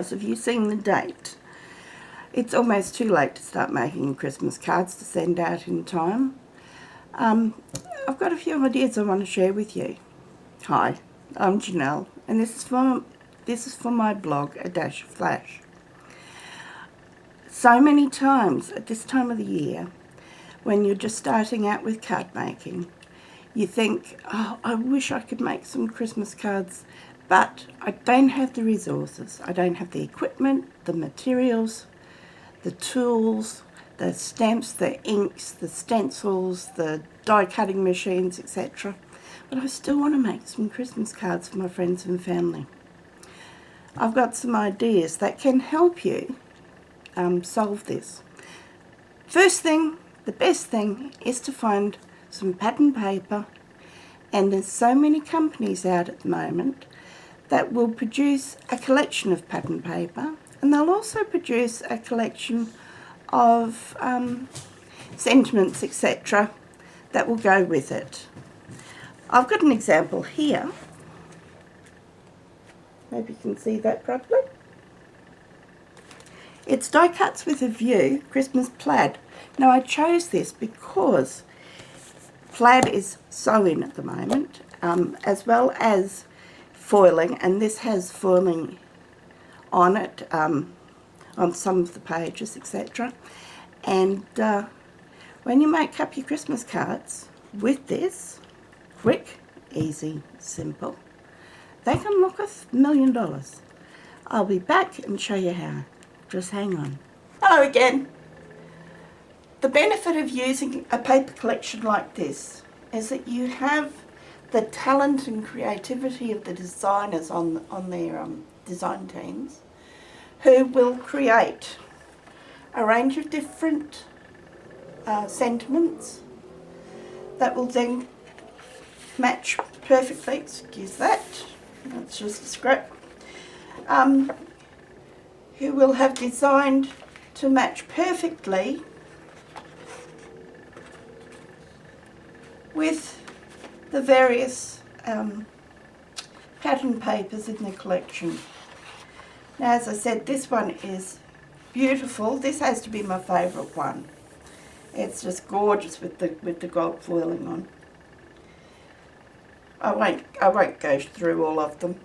hours, have you seen the date? It's almost too late to start making Christmas cards to send out in time. I've got a few ideas I want to share with you. Hi, I'm Janelle, and this is for my blog, A Dash of Flash. So many times at this time of the year, when you're just starting out with card making, you think, oh, I wish I could make some Christmas cards, but I don't have the resources. I don't have the equipment, the materials, the tools, the stamps, the inks, the stencils, the die cutting machines, etc. But I still want to make some Christmas cards for my friends and family. I've got some ideas that can help you solve this. First thing, the best thing is to find some pattern paper, and there's so many companies out at the moment that will produce a collection of pattern paper, and they'll also produce a collection of sentiments, etc., that will go with it. I've got an example here. Maybe you can see that properly. It's die cuts with a view, Christmas plaid. Now I chose this because plaid is so in at the moment, as well as foiling, and this has foiling on it, on some of the pages, etc. And when you make up your Christmas cards with this, quick, easy, simple, they can look $1 million. I'll be back and show you how. Just hang on. Hello again. The benefit of using a paper collection like this is that you have the talent and creativity of the designers on their design teams, who will create a range of different sentiments that will then match perfectly. Excuse that, that's just a script. Who will have designed to match perfectly with the various pattern papers in the collection. Now, as I said, this one is beautiful. This has to be my favourite one. It's just gorgeous with the gold foiling on. I won't go through all of them.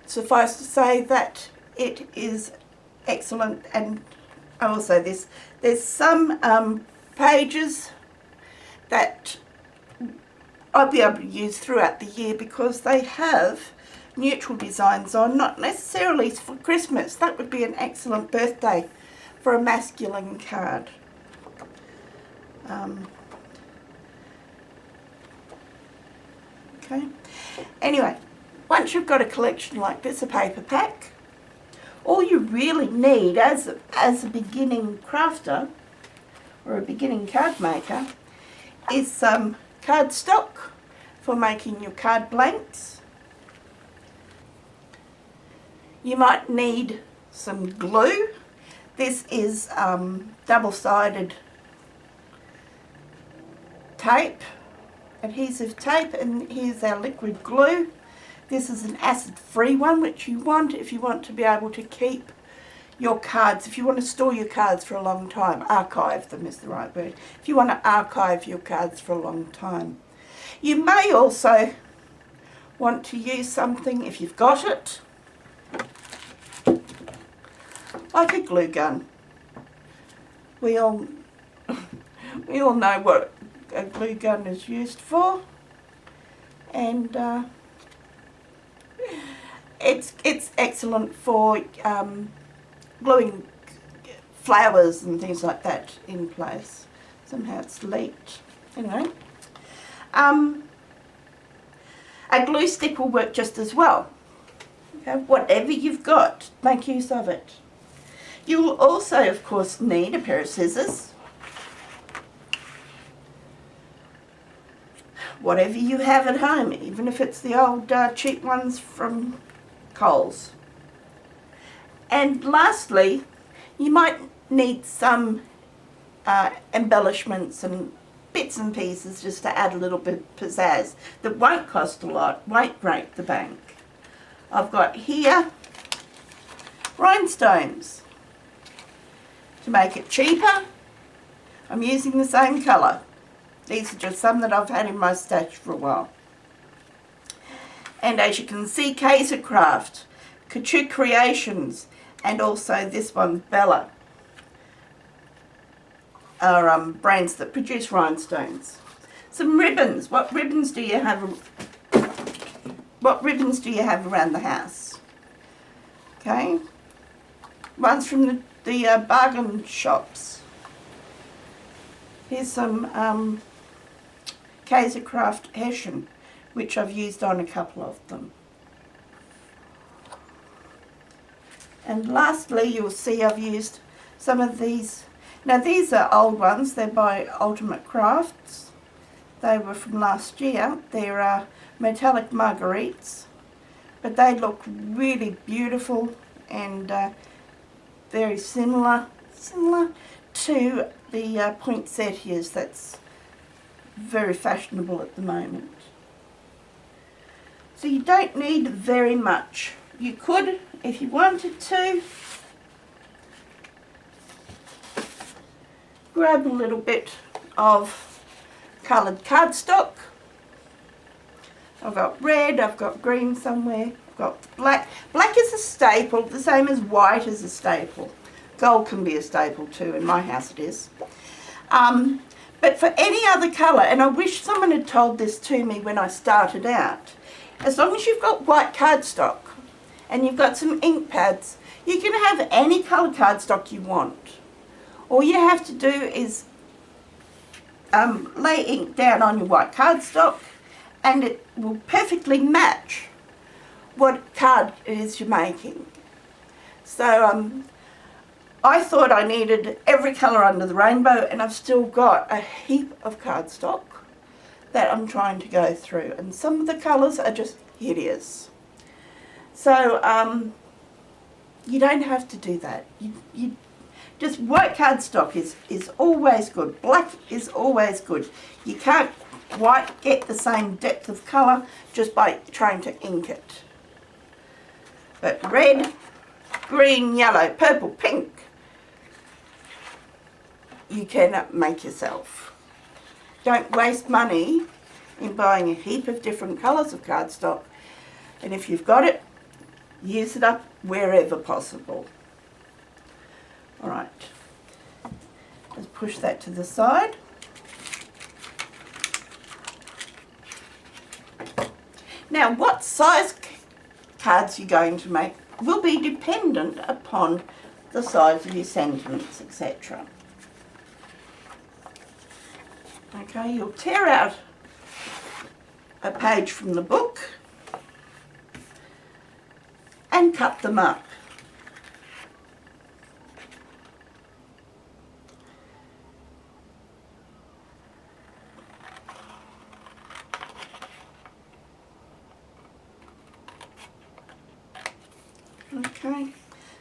Suffice to say that it is excellent, and also there's some pages that I'll be able to use throughout the year because they have neutral designs on, not necessarily for Christmas. That would be an excellent birthday for a masculine card. Okay. Anyway, once you've got a collection like this, a paper pack, all you really need as a beginning crafter or a beginning card maker is some cardstock for making your card blanks. You might need some glue. This is double-sided tape, adhesive tape, and here's our liquid glue. This is an acid-free one, which you want if you want to be able to keep your cards, if you want to store your cards for a long time. Archive them is the right word. If you want to archive your cards for a long time. You may also want to use something, if you've got it, like a glue gun. We all know what a glue gun is used for, and it's excellent for gluing flowers and things like that in place. Somehow it's leaked. Anyway, a glue stick will work just as well. Okay, whatever you've got, make use of it. You will also, of course, need a pair of scissors. Whatever you have at home, even if it's the old cheap ones from Coles. And lastly, you might need some embellishments and bits and pieces just to add a little bit of pizzazz that won't cost a lot, won't break the bank. I've got here Rhinestones. To make it cheaper, I'm using the same colour. These are just some that I've had in my stash for a while. And as you can see, Kaisercraft, Couture Creations, and also this one, Bella, are brands that produce rhinestones. Some ribbons. What ribbons do you have? What ribbons do you have around the house? Okay, ones from the bargain shops. Here's some Kaisercraft Hessian, which I've used on a couple of them. And lastly, you'll see I've used some of these. Now these are old ones, they're by Ultimate Crafts. They were from last year. They're metallic marguerites, but they look really beautiful and very similar to the poinsettias that's very fashionable at the moment. So you don't need very much. You could, if you wanted to, grab a little bit of coloured cardstock. I've got red, I've got green somewhere, I've got black. Black is a staple, the same as white is a staple. Gold can be a staple too, in my house it is. But for any other colour, and I wish someone had told this to me when I started out, as long as you've got white cardstock and you've got some ink pads, you can have any colour cardstock you want. All you have to do is lay ink down on your white cardstock and it will perfectly match what card it is you're making. So I thought I needed every colour under the rainbow, and I've still got a heap of cardstock that I'm trying to go through, and some of the colours are just hideous. So you don't have to do that. You just white cardstock is always good. Black is always good. You can't quite get the same depth of colour just by trying to ink it. But red, green, yellow, purple, pink, you can make yourself. Don't waste money in buying a heap of different colours of cardstock, and if you've got it, use it up wherever possible. Alright, just push that to the side. Now what size cards you're going to make will be dependent upon the size of your sentiments, etc. Okay, you'll tear out a page from the book and cut them up. Okay,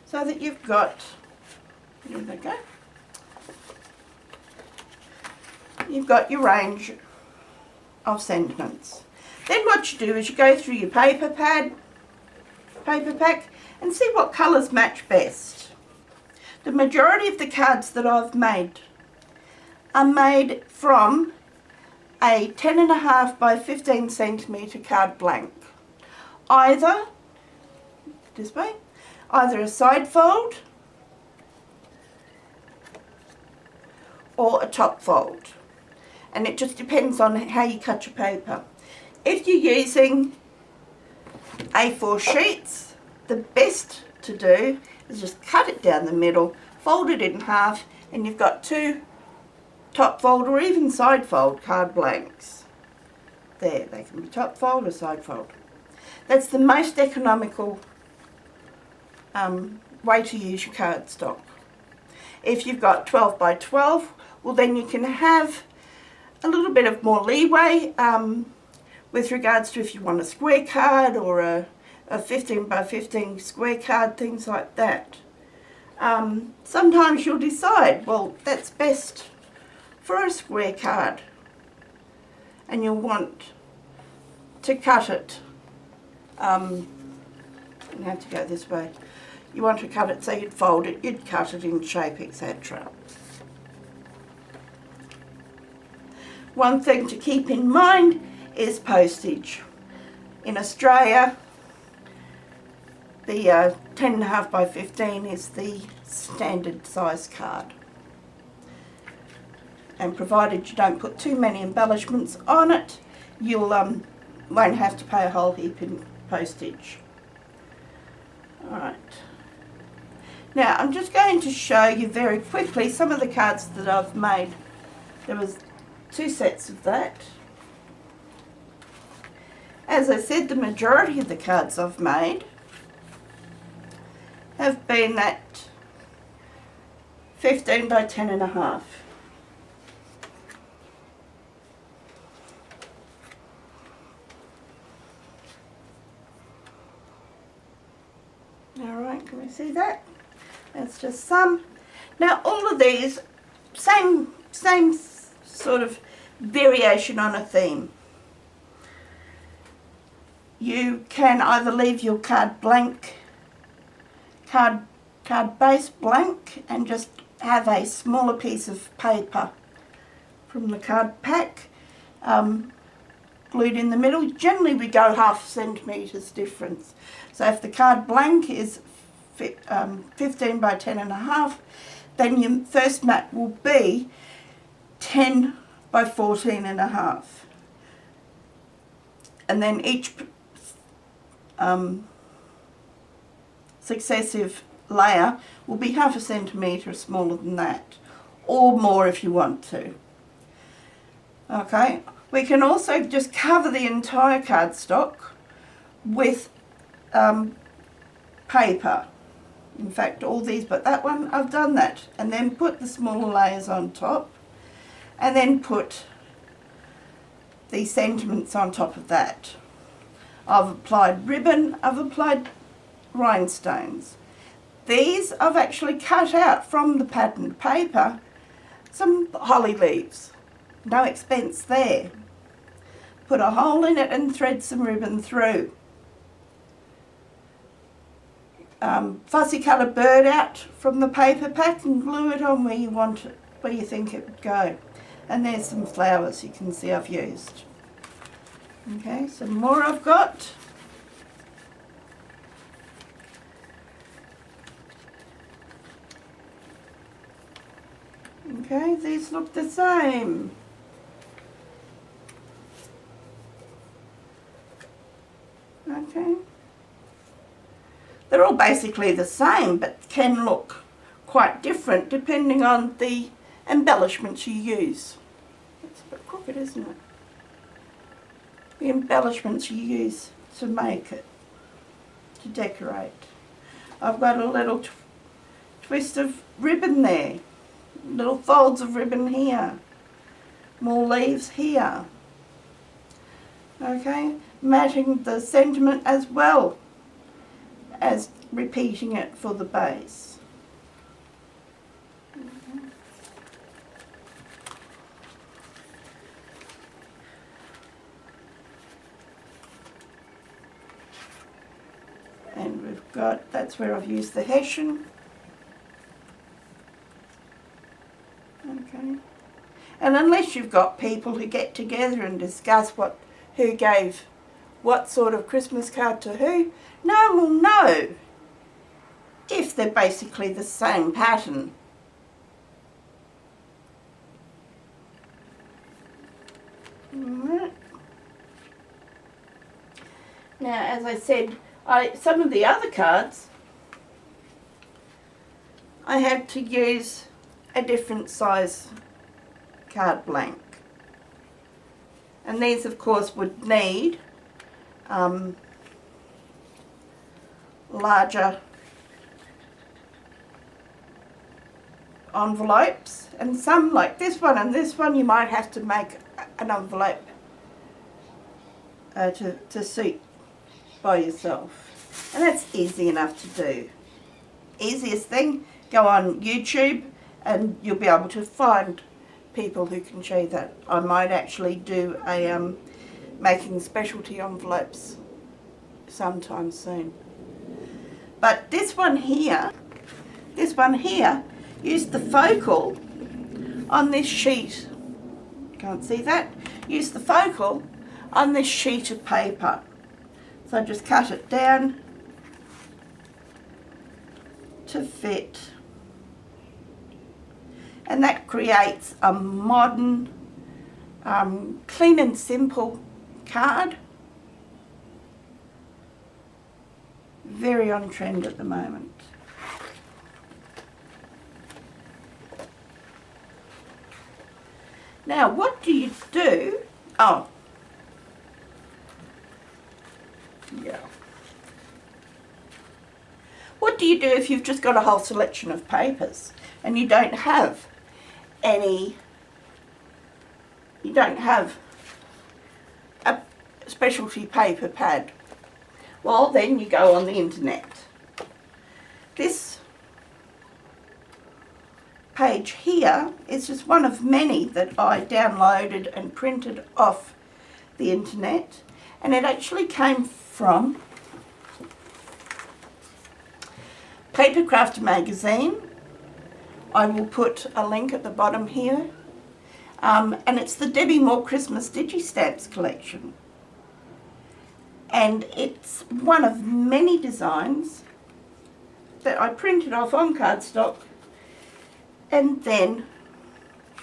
so that you've got, there they go, you've got your range of sentiments. Then what you do is you go through your paper pack, and see what colours match best. The majority of the cards that I've made are made from a 10.5 by 15 centimetre card blank. Either, this way, either a side fold or a top fold. And it just depends on how you cut your paper. If you're using A4 sheets, the best to do is just cut it down the middle, fold it in half, and you've got two top fold or even side fold card blanks. There, they can be top fold or side fold. That's the most economical way to use your cardstock. If you've got 12 by 12, well then you can have a little bit of more leeway with regards to if you want a square card or a 15 by 15 square card, things like that. Sometimes you'll decide, well, that's best for a square card, and you'll want to cut it. You have to go this way. you want to cut it so you'd fold it, you'd cut it in shape, etc. One thing to keep in mind is postage. In Australia, the 10.5 by 15 is the standard size card. And provided you don't put too many embellishments on it, you'll won't have to pay a whole heap in postage. Alright. Now I'm just going to show you very quickly some of the cards that I've made. There was 2 sets of that. As I said, the majority of the cards I've made have been that 15 by 10.5. Alright, can we see that? That's just some. Now all of these, same sort of variation on a theme. You can either leave your card blank, card base blank, and just have a smaller piece of paper from the card pack glued in the middle. Generally we go 0.5 centimetres difference. So if the card blank is 15 by 10.5, then your first mat will be 10 by 14.5. And then each successive layer will be 0.5 centimetre smaller than that, or more if you want to. Okay, we can also just cover the entire cardstock with paper. In fact, all these but that one, I've done that, and then put the smaller layers on top, and then put the sentiments on top of that. I've applied ribbon, I've applied rhinestones. These I've actually cut out from the patterned paper some holly leaves. No expense there. Put a hole in it and thread some ribbon through. Fussy cut a bird out from the paper pack and glue it on where you want it, where you think it would go. And there's some flowers you can see I've used. Okay, some more I've got. Okay, these look the same. Okay. They're all basically the same, but can look quite different depending on the embellishments you use. It's a bit crooked, isn't it? The embellishments you use to make it, to decorate. I've got a little twist of ribbon there, little folds of ribbon here, more leaves here. Okay, matching the sentiment as well as repeating it for the base. And we've got, that's where I've used the hessian. Okay. And unless you've got people who get together and discuss who gave what sort of Christmas card to who, no one will know if they're basically the same pattern. Alright. Now, as I said, some of the other cards I had to use a different size card blank. And these, of course, would need larger envelopes, and some like this one and this one you might have to make an envelope to suit by yourself, and that's easy enough to do. Easiest thing, go on YouTube and you'll be able to find people who can show you that. I might actually do a making specialty envelopes sometime soon. But this one here used the focal on this sheet. Can't see that? Use the focal on this sheet of paper. So I just cut it down to fit. And that creates a modern, clean and simple card. Very on trend at the moment. Now, what do you do? Oh, yeah. What do you do if you've just got a whole selection of papers and you don't have a specialty paper pad? Well, then you go on the internet. This page here is just one of many that I downloaded and printed off the internet, and it actually came from Papercraft magazine. I will put a link at the bottom here, and it's the Debbie Moore Christmas Digistamps collection, and it's one of many designs that I printed off on cardstock and then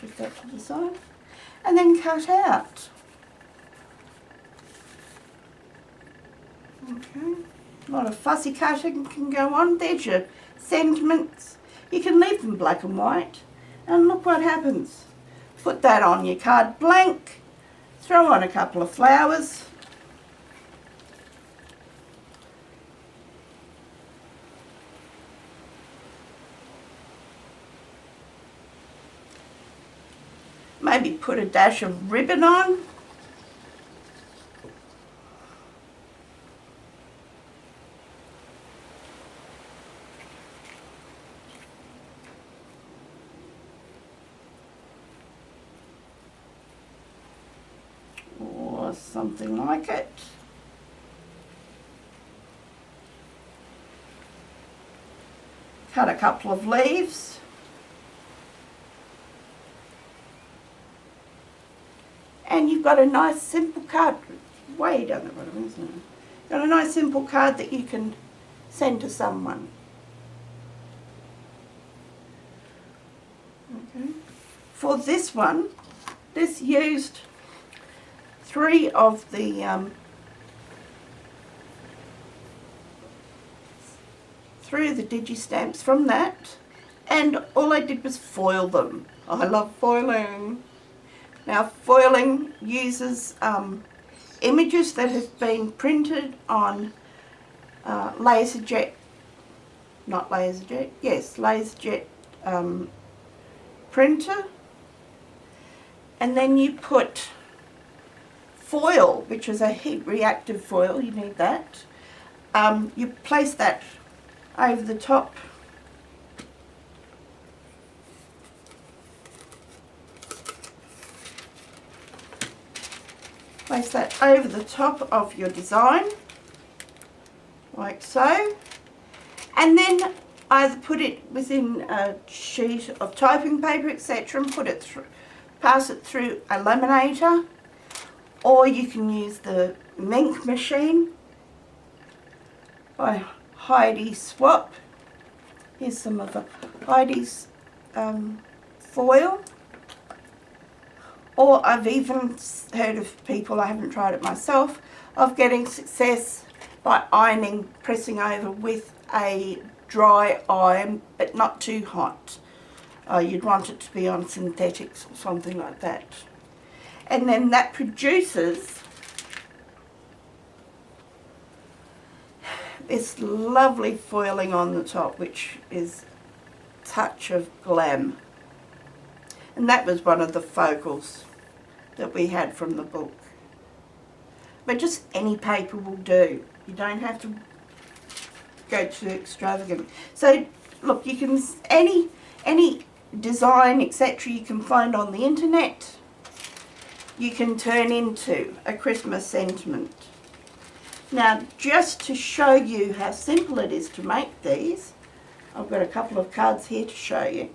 shift that to the side and then cut out. Okay, a lot of fussy cutting can go on. There's your sentiments. You can leave them black and white, and look what happens. Put that on your card blank, throw on a couple of flowers, maybe put a dash of ribbon on. Or something like it. Cut a couple of leaves. And you've got a nice simple card, way down the bottom, isn't it? Got a nice simple card that you can send to someone. Okay. For this one, this used 3 of the Digistamps from that, and all I did was foil them. I love foiling. Now, foiling uses images that have been printed on laserjet printer, and then you put foil, which is a heat reactive foil, you need that. You place that over the top . Place that over the top of your design, like so, and then either put it within a sheet of typing paper, etc., and put it through, pass it through a laminator, or you can use the Mink machine by Heidi Swap. Here's some of the Heidi's foil. Or I've even heard of people, I haven't tried it myself, of getting success by ironing, pressing over with a dry iron, but not too hot. You'd want it to be on synthetics or something like that. And then that produces this lovely foiling on the top, which is a touch of glam. And that was one of the focals that we had from the book. But just any paper will do. You don't have to go too extravagant. So look, you can any design, etc., you can find on the internet, you can turn into a Christmas sentiment. Now, just to show you how simple it is to make these, I've got a couple of cards here to show you.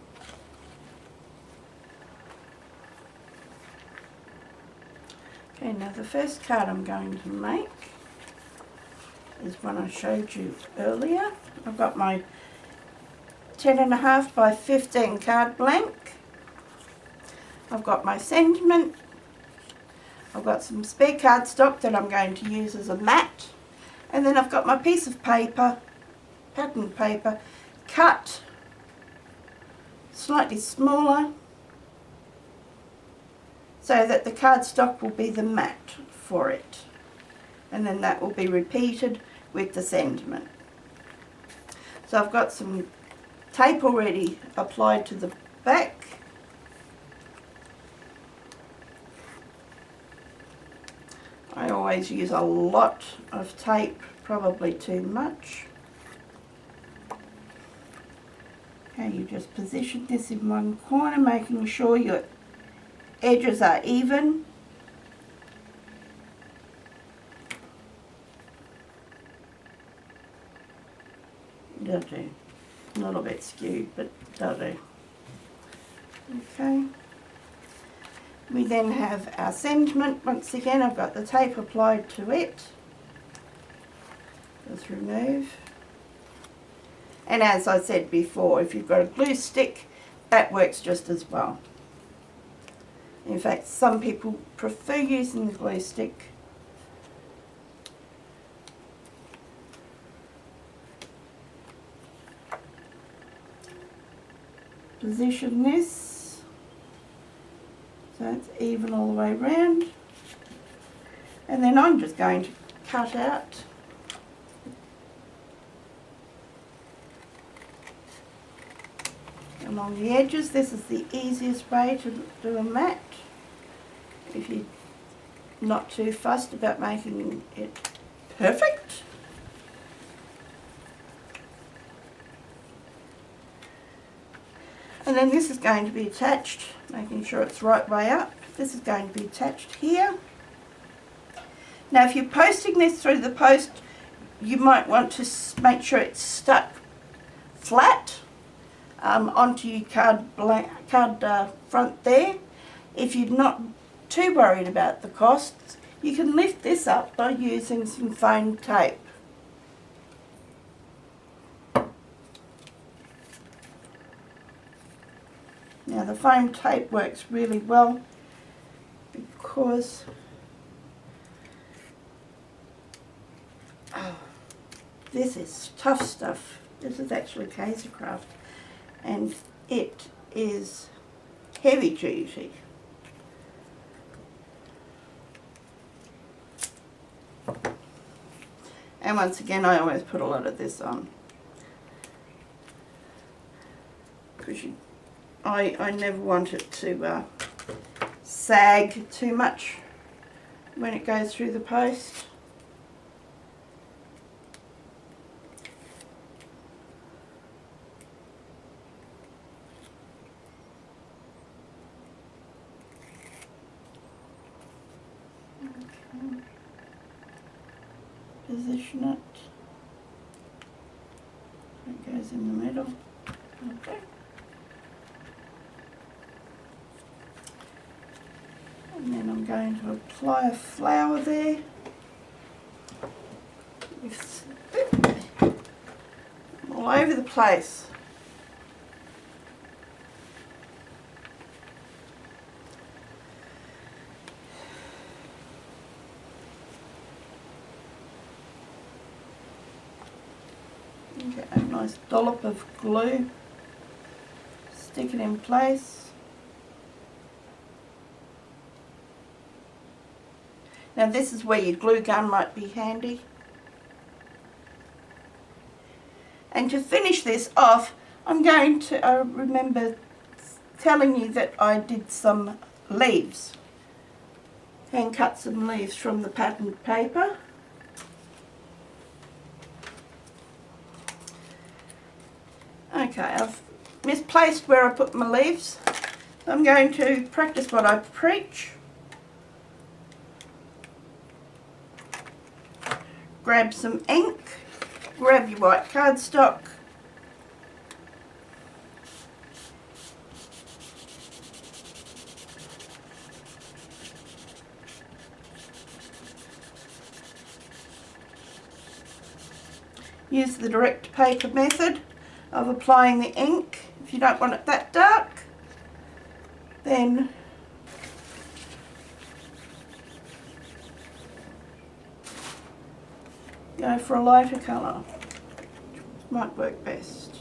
Okay, now the first card I'm going to make is one I showed you earlier. I've got my 10.5 by 15 card blank. I've got my sentiment. I've got some spare cardstock that I'm going to use as a mat. And then I've got my piece of paper, pattern paper, cut slightly smaller so that the cardstock will be the mat for it. And then that will be repeated with the sentiment. So I've got some tape already applied to the back. I always use a lot of tape, probably too much. Okay, you just position this in one corner, making sure your edges are even. That'll do. A little bit skewed, but that'll do. Okay. We then have our sentiment. Once again, I've got the tape applied to it. Just remove. And as I said before, if you've got a glue stick, that works just as well. In fact, some people prefer using the glue stick. Position this so it's even all the way around, and then I'm just going to cut out along the edges. This is the easiest way to do a mat if you're not too fussed about making it perfect. And then this is going to be attached, making sure it's right way up. This is going to be attached here. Now if you're posting this through the post, you might want to make sure it's stuck flat onto your card front there. If you're not too worried about the costs, you can lift this up by using some foam tape. Now the foam tape works really well because this is tough stuff. This is actually Kaisercraft and it is heavy duty. And once again, I always put a lot of this on because I never want it to sag too much when it goes through the post. Okay. Position it. It goes in the middle. Okay. And then I'm going to apply a flower there. All over the place. Get a nice dollop of glue. Stick it in place. Now this is where your glue gun might be handy. And to finish this off, I'm going to, I remember telling you that I did some leaves. Hand cut some leaves from the patterned paper. Okay, I've misplaced where I put my leaves. I'm going to practice what I preach. grab some ink, grab your white cardstock, use the direct paper method of applying the ink. If you don't want it that dark, then go for a lighter colour. Might work best.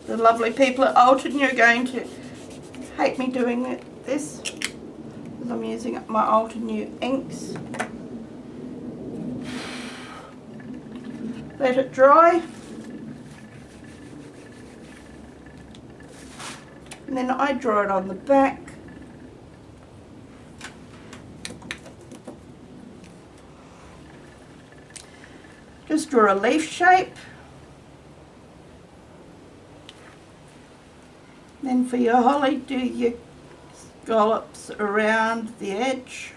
The lovely people at Alton, you're going to hate me doing this because I'm using up my Alton New inks. Let it dry. And then I draw it on the back. Just draw a leaf shape. Then for your holly, do your scallops around the edge.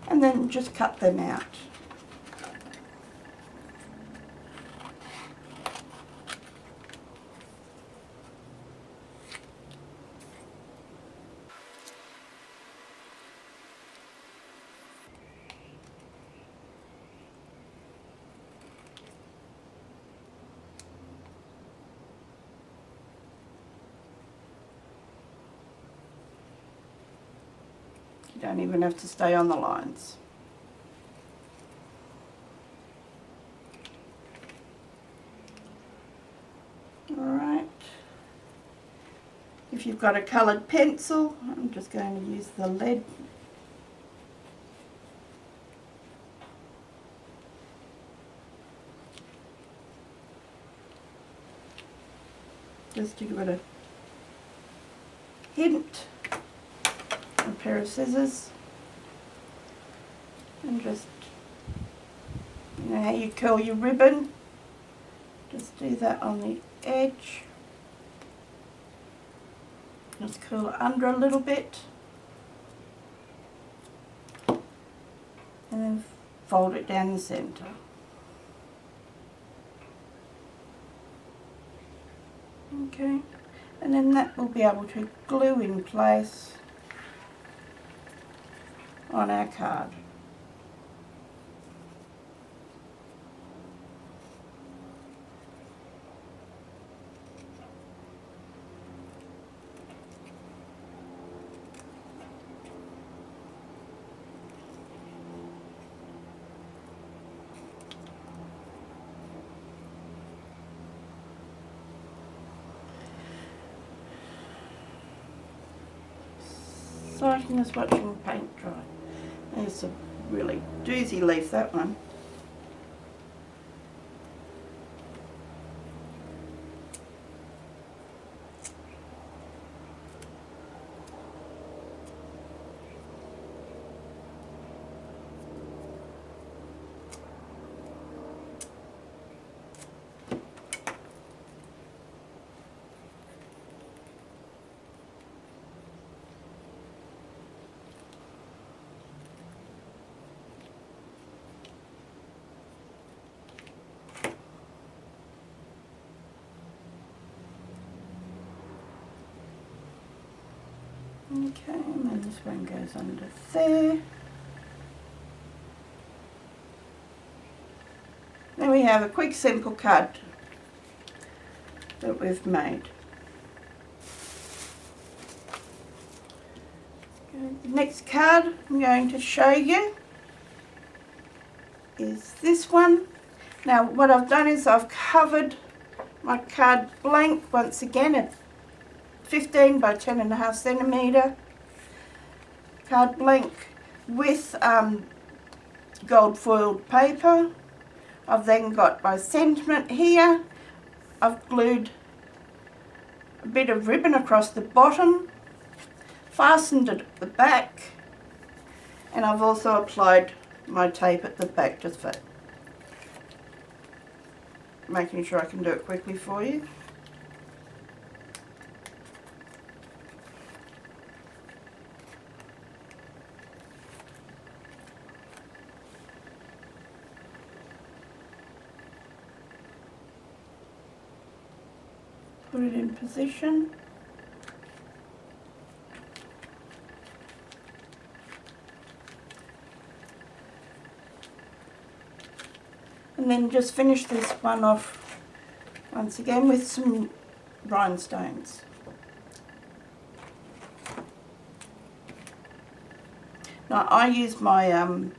And then just cut them out. You don't even have to stay on the lines. Alright. If you've got a coloured pencil, I'm just going to use the lead. Just to give it a hint. A pair of scissors, and just, you know how you curl your ribbon, just do that on the edge, just curl it under a little bit, and then fold it down the centre. Okay, and then that will be able to glue in place on our card. Exciting as watching paint dry. There's a really doozy leaf, that one. Okay, and then this one goes under there. Then we have a quick simple card that we've made. Okay, the next card I'm going to show you is this one. Now what I've done is I've covered my card blank once again at 15 by 10.5 centimetre card blank with gold foiled paper. I've then got my sentiment here. I've glued a bit of ribbon across the bottom, fastened it at the back, and I've also applied my tape at the back just for making sure I can do it quickly for you. Put it in position. And then just finish this one off once again with some rhinestones. Now I use my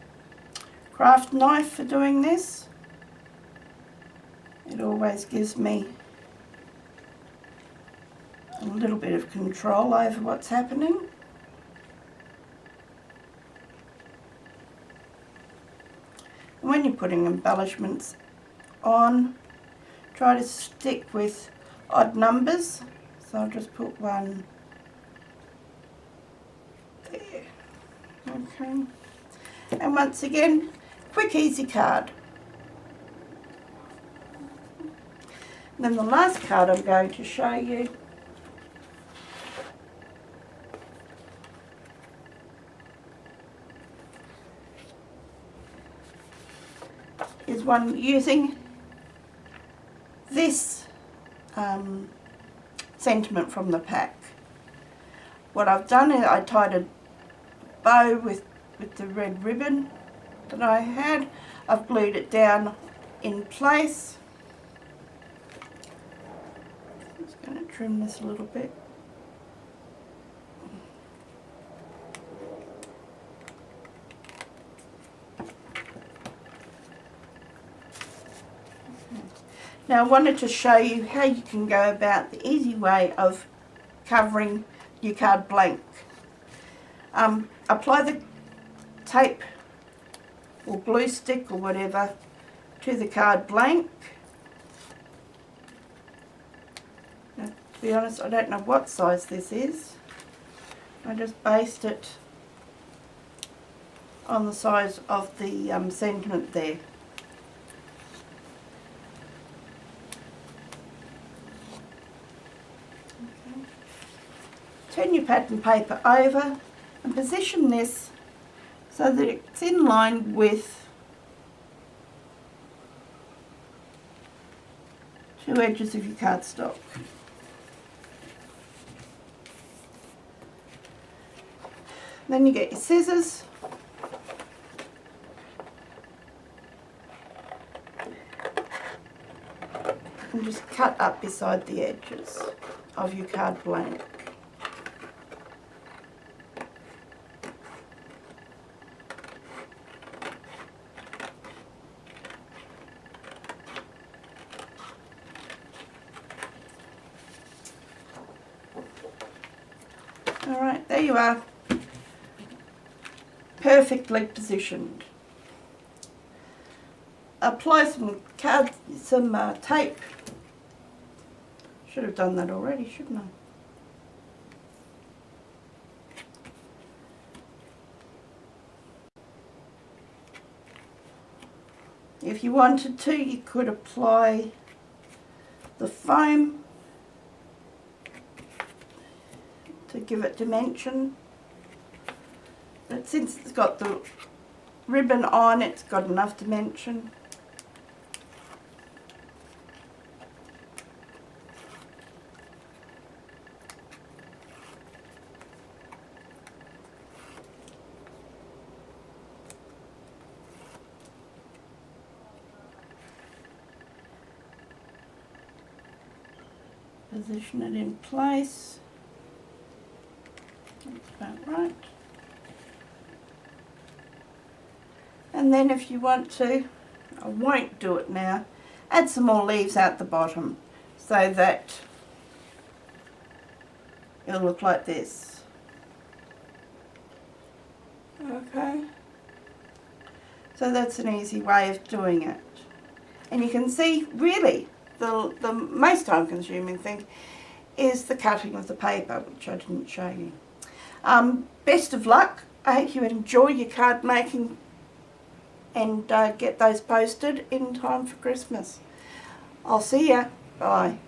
craft knife for doing this. It always gives me a little bit of control over what's happening. When you're putting embellishments on, try to stick with odd numbers. So I'll just put one there. Okay. And once again, quick easy card. And then the last card I'm going to show you is one using this sentiment from the pack. What I've done is I tied a bow with the red ribbon that I had. I've glued it down in place. I'm just going to trim this a little bit. Now I wanted to show you how you can go about the easy way of covering your card blank. Apply the tape or glue stick or whatever to the card blank. Now, to be honest, I don't know what size this is. I just based it on the size of the sentiment there. Turn your pattern paper over and position this so that it's in line with two edges of your cardstock. Then you get your scissors and just cut up beside the edges of your card blank. Alright, there you are, perfectly positioned. Apply some tape. Should have done that already, shouldn't I? If you wanted to, you could apply the foam to give it dimension, but since it's got the ribbon on, it's got enough dimension. Position it in place. That's about right. And then if you want to, I won't do it now, add some more leaves out the bottom so that it'll look like this. Okay, so that's an easy way of doing it. And you can see really the most time consuming thing is the cutting of the paper, which I didn't show you. Best of luck. I hope you enjoy your card making and get those posted in time for Christmas. I'll see ya. Bye.